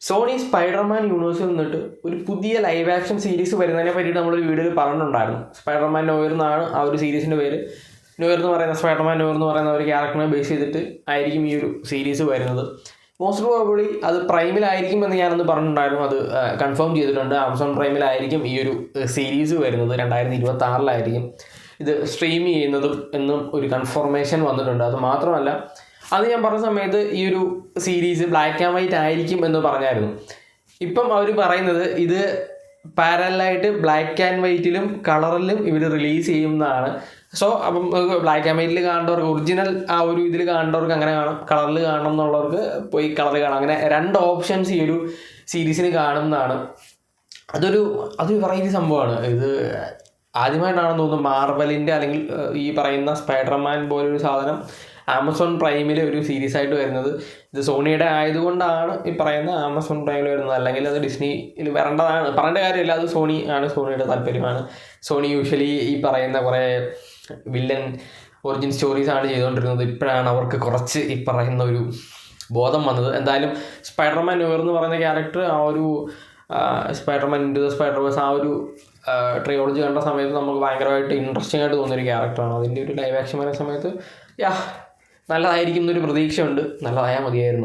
Sony Spiderman യൂണിവേഴ്സിൽ നിന്നിട്ട് ഒരു പുതിയ ലൈവ് ആക്ഷൻ സീരീസ് വരുന്നതിനെ പറ്റിയിട്ട് നമ്മളൊരു വീഡിയോയിൽ പറഞ്ഞിട്ടുണ്ടായിരുന്നു. സ്പൈഡർമാൻ നോയർ എന്നാണ് ആ ഒരു സീരീസിൻ്റെ പേര്. നോയർ എന്ന് പറയുന്ന സ്പൈഡർമാൻ നോയർ എന്ന് പറയുന്ന ഒരു ക്യാരക്ടറിനെ ബേസ് ചെയ്തിട്ട് ആയിരിക്കും ഈ ഒരു സീരീസ് വരുന്നത്. മോസ്റ്റ് പ്രോബബ്ലി അത് പ്രൈമിലായിരിക്കും എന്ന് ഞാനൊന്ന് പറഞ്ഞിട്ടുണ്ടായിരുന്നു. അത് കൺഫേം ചെയ്തിട്ടുണ്ട്. ആമസോൺ പ്രൈമിലായിരിക്കും ഈ ഒരു സീരീസ് വരുന്നത്. 2026 ഇത് സ്ട്രീം ചെയ്യുന്നതും എന്നും ഒരു കൺഫർമേഷൻ വന്നിട്ടുണ്ട്. അത് മാത്രമല്ല, അത് ഞാൻ പറഞ്ഞ സമയത്ത് ഈ ഒരു സീരീസ് ബ്ലാക്ക് ആൻഡ് വൈറ്റ് ആയിരിക്കും എന്ന് പറഞ്ഞായിരുന്നു. ഇപ്പം അവർ പറയുന്നത് ഇത് പാരലായിട്ട് ബ്ലാക്ക് ആൻഡ് വൈറ്റിലും കളറിലും ഇവർ റിലീസ് ചെയ്യുന്നതാണ്. സോ അപ്പം ബ്ലാക്ക് ആൻഡ് വൈറ്റിൽ കാണേണ്ടവർക്ക്, ഒറിജിനൽ ആ ഒരു ഇതിൽ കാണേണ്ടവർക്ക് അങ്ങനെ കാണാം, കളറിൽ കാണണം എന്നുള്ളവർക്ക് പോയി കളർ കാണാം. അങ്ങനെ 2 ഓപ്ഷൻസ് ഈ ഒരു സീരീസിന് കാണുന്നതാണ്. അതൊരു വെറൈറ്റി സംഭവമാണ്. ഇത് ആദ്യമായിട്ടാണെന്ന് തോന്നുന്നു മാർവലിൻ്റെ അല്ലെങ്കിൽ ഈ പറയുന്ന സ്പൈഡർമാൻ പോലൊരു സാധനം ആമസോൺ പ്രൈമിൽ ഒരു സീരീസ് ആയിട്ട് വരുന്നത്. ഇത് സോണിയുടെ ആയതുകൊണ്ടാണ് ഈ പറയുന്ന ആമസോൺ പ്രൈമിൽ വരുന്നത്. അല്ലെങ്കിൽ അത് ഡിസ്നിയിൽ വരേണ്ടതാണ്, പറയേണ്ട കാര്യമില്ല. അത് സോണി ആണ്, സോണിയുടെ താല്പര്യമാണ്. സോണി യൂഷ്വലി ഈ പറയുന്ന കുറേ വില്ലൻ ഒറിജിൻ സ്റ്റോറീസാണ് ചെയ്തുകൊണ്ടിരുന്നത്. ഇപ്പോഴാണ് അവർക്ക് കുറച്ച് ഈ പറയുന്ന ഒരു ബോധം വന്നത്. എന്തായാലും സ്പൈഡർമാൻ നോയർ എന്ന് പറയുന്ന ക്യാരക്ടർ ആ ഒരു സ്പൈഡർമാൻ ഇൻടു ദ സ്പൈഡർവേഴ്സ് ആ ഒരു ട്രയോളജി കണ്ട സമയത്ത് നമുക്ക് ഭയങ്കരമായിട്ട് ഇൻട്രസ്റ്റിംഗ് ആയിട്ട് തോന്നിയൊരു ക്യാരക്ടറാണ്. അതിൻ്റെ ഒരു ലൈവ് ആക്ഷൻ വരുന്ന സമയത്ത് നല്ലതായിരിക്കും എന്നൊരു പ്രതീക്ഷയുണ്ട്. നല്ലതായാൽ മതിയായിരുന്നു.